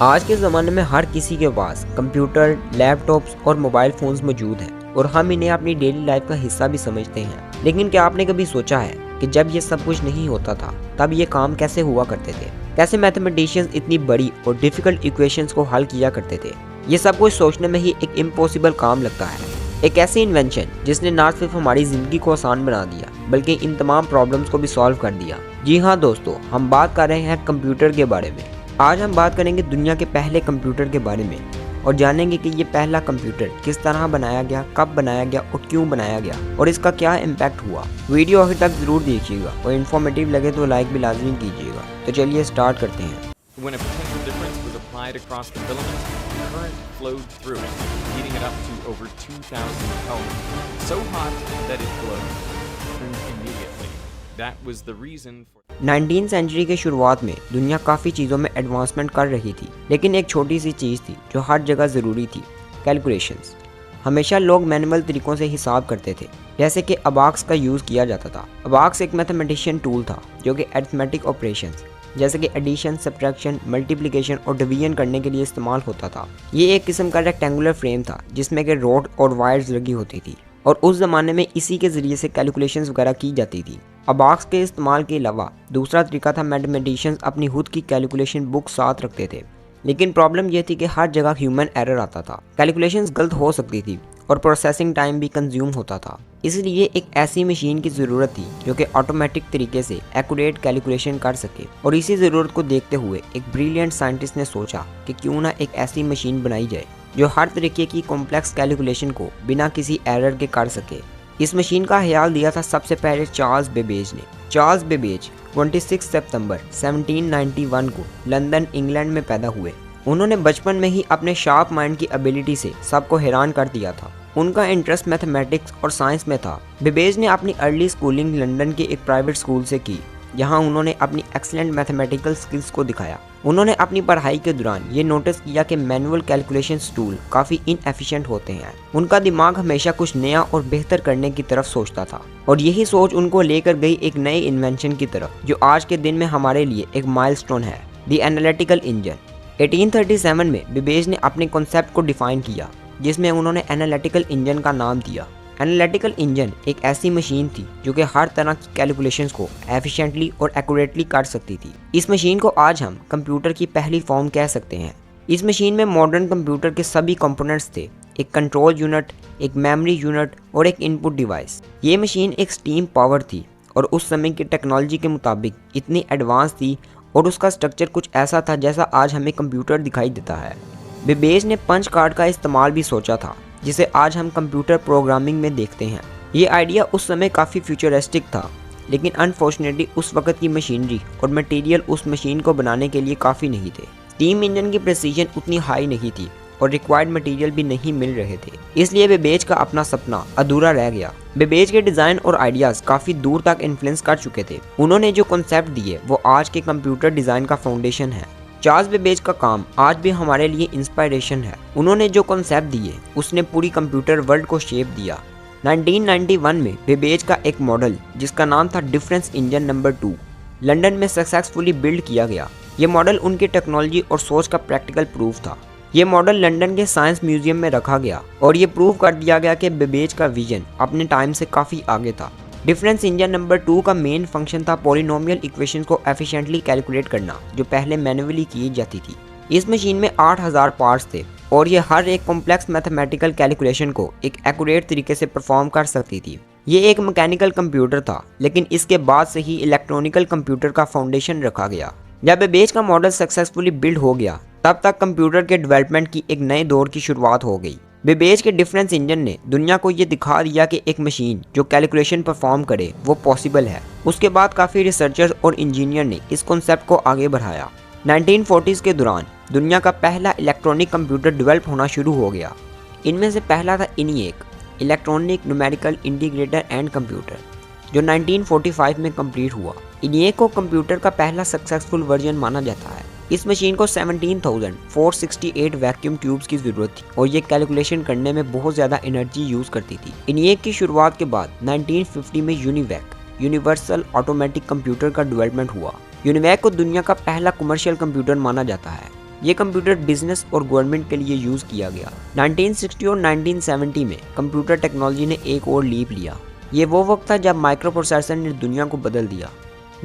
आज के ज़माने में हर किसी के पास कंप्यूटर, लैपटॉप्स और मोबाइल फ़ोन्स मौजूद हैं और हम इन्हें अपनी डेली लाइफ का हिस्सा भी समझते हैं। लेकिन क्या आपने कभी सोचा है कि जब ये सब कुछ नहीं होता था तब ये काम कैसे हुआ करते थे? कैसे मैथमेटिशियंस इतनी बड़ी और डिफ़िकल्ट इक्वेशंस को हल किया करते थे? ये सब कुछ सोचने में ही एक इम्पॉसिबल काम लगता है। एक ऐसी इन्वेंशन जिसने ना सिर्फ हमारी ज़िंदगी को आसान बना दिया बल्कि इन तमाम प्रॉब्लम्स को भी सॉल्व कर दिया। जी हाँ दोस्तों, हम बात कर रहे हैं कंप्यूटर के बारे में। आज हम बात करेंगे दुनिया के पहले कंप्यूटर के बारे में और जानेंगे कि ये पहला कंप्यूटर किस तरह बनाया गया, कब बनाया गया और क्यों बनाया गया और इसका क्या इम्पैक्ट हुआ। वीडियो आखिर तक ज़रूर देखिएगा और इन्फॉर्मेटिव लगे तो लाइक भी लाजमी कीजिएगा। तो चलिए स्टार्ट करते हैं। When a potential difference was applied across the filament, current flowed through it, heating it up to over 2,000 Kelvin, so hot that it glowed immediately. That was the reason for 19वीं century के शुरुआत में दुनिया काफ़ी चीज़ों में advancement कर रही थी, लेकिन एक छोटी सी चीज़ थी जो हर जगह ज़रूरी थी, कैलकुलेशंस। हमेशा लोग मैनुअल तरीक़ों से हिसाब करते थे, जैसे कि अबाक्स का यूज़ किया जाता था। अबाक्स एक मैथमेटिशियन टूल था जो कि अरिथमेटिक ऑपरेशंस जैसे कि एडिशन, सब्ट्रैक्शन, मल्टीप्लिकेशन और डिवीजन करने के लिए इस्तेमाल होता था। ये एक किस्म का रेक्टेंगुलर फ्रेम था जिसमें कि रॉड और वायर्स लगी होती थी और उस ज़माने में इसी के ज़रिए से कैलकुलेशंस वगैरह की जाती थी। अबाक्स के इस्तेमाल के अलावा दूसरा तरीका था मैथमेटिशियंस अपनी खुद की कैलकुलेशन बुक साथ रखते थे, लेकिन प्रॉब्लम यह थी कि हर जगह ह्यूमन एरर आता था, कैलकुलेशंस गलत हो सकती थी और प्रोसेसिंग टाइम भी कंज्यूम होता था। इसलिए एक ऐसी मशीन की ज़रूरत थी जो कि ऑटोमेटिक तरीके से एक्यूरेट कैलकुलेशन कर सके और इसी ज़रूरत को देखते हुए एक ब्रिलियंट साइंटिस्ट ने सोचा कि क्यों ना एक ऐसी मशीन बनाई जाए जो हर तरीके की कॉम्प्लेक्स कैलकुलेशन को बिना किसी एरर के कर सके। इस मशीन का ख्याल दिया था सबसे पहले चार्ल्स बेबेज ने। चार्ल्स बेबेज 26 सितंबर 1791 को लंदन, इंग्लैंड में पैदा हुए। उन्होंने बचपन में ही अपने शार्प माइंड की एबिलिटी से सबको हैरान कर दिया था। उनका इंटरेस्ट मैथमेटिक्स और साइंस में था। बेबेज ने अपनी अर्ली स्कूलिंग लंदन के एक प्राइवेट स्कूल से की, जहां उन्होंने अपनी एक्सीलेंट मैथमेटिकल स्किल्स को दिखाया। उन्होंने अपनी पढ़ाई के दौरान ये नोटिस किया कि मैनुअल कैलकुलेशन टूल काफ़ी इनएफिशिएंट होते हैं। उनका दिमाग हमेशा कुछ नया और बेहतर करने की तरफ सोचता था और यही सोच उनको लेकर गई एक नए इन्वेंशन की तरफ जो आज के दिन में हमारे लिए एक माइलस्टोन है, द एनालिटिकल इंजन। 1837 में बेबेज ने अपने कॉन्सेप्ट को डिफाइन किया जिसमें उन्होंने एनालिटिकल इंजन का नाम दिया। एनालिटिकल इंजन एक ऐसी मशीन थी जो कि हर तरह की कैलकुलेशंस को एफिशिएंटली और एक्यूरेटली कर सकती थी। इस मशीन को आज हम कंप्यूटर की पहली फॉर्म कह सकते हैं। इस मशीन में मॉडर्न कंप्यूटर के सभी कंपोनेंट्स थे, एक कंट्रोल यूनिट, एक मेमोरी यूनिट और एक इनपुट डिवाइस। ये मशीन एक स्टीम पावर थी और उस समय की टेक्नोलॉजी के मुताबिक इतनी एडवांस थी और उसका स्ट्रक्चर कुछ ऐसा था जैसा आज हमें कंप्यूटर दिखाई देता है। बेबेज ने पंच कार्ड का इस्तेमाल भी सोचा था जिसे आज हम कंप्यूटर प्रोग्रामिंग में देखते हैं। ये आइडिया उस समय काफ़ी फ्यूचरिस्टिक था, लेकिन अनफॉर्चुनेटली उस वक्त की मशीनरी और मटेरियल उस मशीन को बनाने के लिए काफ़ी नहीं थे। स्टीम इंजन की प्रेसिजन उतनी हाई नहीं थी और रिक्वायर्ड मटेरियल भी नहीं मिल रहे थे, इसलिए बेबेज का अपना सपना अधूरा रह गया। बेबेज के डिज़ाइन और आइडियाज़ काफ़ी दूर तक इन्फ्लुएंस कर चुके थे। उन्होंने जो कॉन्सेप्ट दिए वो आज के कंप्यूटर डिज़ाइन का फाउंडेशन है। चार्ल्स बेबेज का काम आज भी हमारे लिए इंस्पायरेशन है। उन्होंने जो कॉन्सेप्ट दिए उसने पूरी कंप्यूटर वर्ल्ड को शेप दिया। 1991 में बेबेज का एक मॉडल जिसका नाम था डिफरेंस इंजन नंबर 2 लंदन में सक्सेसफुली बिल्ड किया गया। ये मॉडल उनकी टेक्नोलॉजी और सोच का प्रैक्टिकल प्रूफ था। ये मॉडल लंदन के साइंस म्यूजियम में रखा गया और ये प्रूव कर दिया गया कि बेबेज का विजन अपने टाइम से काफ़ी आगे था। डिफरेंस इंजन नंबर 2 का मेन फंक्शन था पॉलिनोमियल इक्वेशन को एफिशिएंटली कैलकुलेट करना जो पहले मैन्युअली की जाती थी। इस मशीन में 8000 पार्ट्स थे और ये हर एक कॉम्प्लेक्स मैथमेटिकल कैलकुलेशन को एक एक्यूरेट तरीके से परफॉर्म कर सकती थी। ये एक मैकेनिकल कंप्यूटर था, लेकिन इसके बाद से ही इलेक्ट्रॉनिकल कंप्यूटर का फाउंडेशन रखा गया। जब बेबेज का मॉडल सक्सेसफुली बिल्ड हो गया तब तक कंप्यूटर के डेवलपमेंट की एक नए दौर की शुरुआत हो गई। बेबेज के डिफरेंस इंजन ने दुनिया को ये दिखा दिया कि एक मशीन जो कैलकुलेशन परफॉर्म करे वो पॉसिबल है। उसके बाद काफ़ी रिसर्चर्स और इंजीनियर ने इस कॉन्सेप्ट को आगे बढ़ाया। 1940s के दौरान दुनिया का पहला इलेक्ट्रॉनिक कंप्यूटर डेवलप होना शुरू हो गया। इनमें से पहला था ENIAC, electronic numerical integrator and computer, जो 1945 में कंप्लीट हुआ। इनिएक को कंप्यूटर का पहला सक्सेसफुल वर्जन माना जाता है। इस मशीन को 17,468 वैक्यूम ट्यूब्स की ज़रूरत थी और ये कैलकुलेशन करने में बहुत ज़्यादा एनर्जी यूज़ करती थी। इनिएक की शुरुआत के बाद 1950 में यूनिवैक, यूनिवर्सल ऑटोमेटिक कंप्यूटर का डेवलपमेंट हुआ। यूनिवैक को दुनिया का पहला कमर्शियल कंप्यूटर माना जाता है। ये कंप्यूटर बिजनेस और गवर्नमेंट के लिए यूज़ किया गया। 1960 और 1970 में कंप्यूटर टेक्नोलॉजी ने एक और लीप लिया। ये वो वक्त था जब माइक्रो प्रोसेसर ने दुनिया को बदल दिया।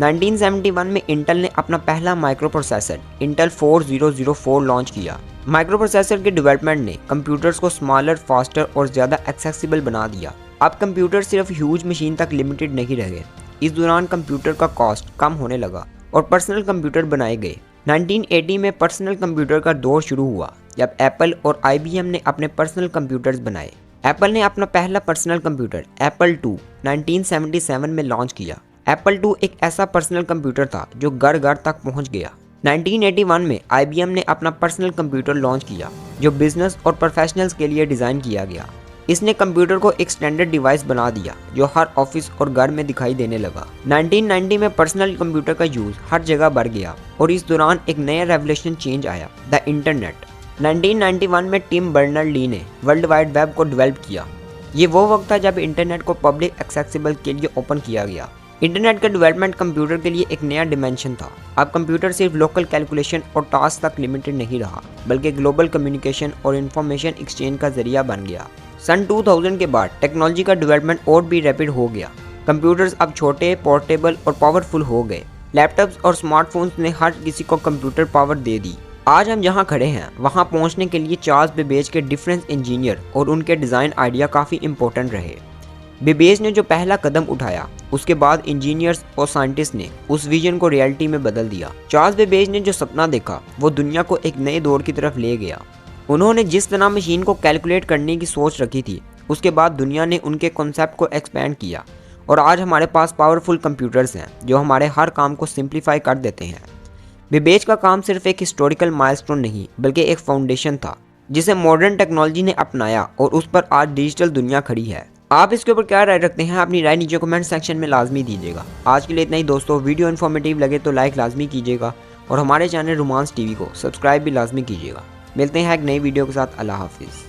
1971 में इंटेल ने अपना पहला माइक्रो प्रोसेसर इंटेल 4004 लॉन्च किया। माइक्रो प्रोसेसर के डेवलपमेंट ने कंप्यूटर्स को स्मॉलर, फास्टर और ज़्यादा एक्सेसिबल बना दिया। अब कंप्यूटर सिर्फ ह्यूज मशीन तक लिमिटेड नहीं रह गए। इस दौरान कंप्यूटर का कॉस्ट कम होने लगा और पर्सनल कंप्यूटर बनाए गए। 1980 में पर्सनल कंप्यूटर का दौर शुरू हुआ जब एप्पल और IBM ने अपने पर्सनल कंप्यूटर्स बनाए। एप्पल ने अपना पहला पर्सनल कंप्यूटर एप्पल II 1977 में लॉन्च किया। एप्पल II एक ऐसा पर्सनल कंप्यूटर था जो घर घर तक पहुंच गया। 1981 में IBM ने अपना पर्सनल कंप्यूटर लॉन्च किया जो बिजनेस और प्रोफेशनल्स के लिए डिज़ाइन किया गया। इसने कंप्यूटर को एक स्टैंडर्ड डिवाइस बना दिया जो हर ऑफिस और घर में दिखाई देने लगा। 1990 में पर्सनल कंप्यूटर का यूज़ हर जगह बढ़ गया और इस दौरान एक नया रेवोल्यूशन चेंज आया, द इंटरनेट। 1991 में टिम बर्नर्स-ली ने वर्ल्ड वाइड वेब को डेवलप किया। ये वो वक्त था जब इंटरनेट को पब्लिक एक्सेसिबल के लिए ओपन किया गया। इंटरनेट का डेवलपमेंट कंप्यूटर के लिए एक नया डिमेंशन था। अब कंप्यूटर सिर्फ लोकल कैलकुलेशन और टास्क तक लिमिटेड नहीं रहा, बल्कि ग्लोबल कम्युनिकेशन और इंफॉर्मेशन एक्सचेंज का जरिया बन गया। सन 2000 के बाद टेक्नोलॉजी का डेवलपमेंट और भी रैपिड हो गया। कंप्यूटर्स अब छोटे, पोर्टेबल और पावरफुल हो गए। लैपटॉप्स और स्मार्टफोन्स ने हर किसी को कंप्यूटर पावर दे दी। आज हम जहां खड़े हैं वहां पहुंचने के लिए चार्ल्स बेबेज के डिफरेंस इंजीनियर और उनके डिज़ाइन आइडिया काफ़ी इंपॉर्टेंट रहे। बेबेज ने जो पहला कदम उठाया, उसके बाद इंजीनियर्स और साइंटिस्ट ने उस विजन को रियलिटी में बदल दिया। चार्ल्स बेबेज ने जो सपना देखा वो दुनिया को एक नए दौर की तरफ ले गया। उन्होंने जिस तरह मशीन को कैलकुलेट करने की सोच रखी थी, उसके बाद दुनिया ने उनके कॉन्सेप्ट को एक्सपेंड किया और आज हमारे पास पावरफुल कंप्यूटर्स हैं जो हमारे हर काम को सिंप्लीफाई कर देते हैं। बेबेज का काम सिर्फ एक हिस्टोरिकल माइलस्टोन नहीं, बल्कि एक फाउंडेशन था जिसे मॉडर्न टेक्नोलॉजी ने अपनाया और उस पर आज डिजिटल दुनिया खड़ी है। आप इसके ऊपर क्या राय रखते हैं? अपनी राय नीचे कमेंट सेक्शन में लाजमी दीजिएगा। आज के लिए इतना ही दोस्तों। वीडियो इन्फॉर्मेटिव लगे तो लाइक लाजमी कीजिएगा और हमारे चैनल रोमांस टीवी को सब्सक्राइब भी लाजमी कीजिएगा। मिलते हैं एक नई वीडियो के साथ। अल्लाह हाफिज़।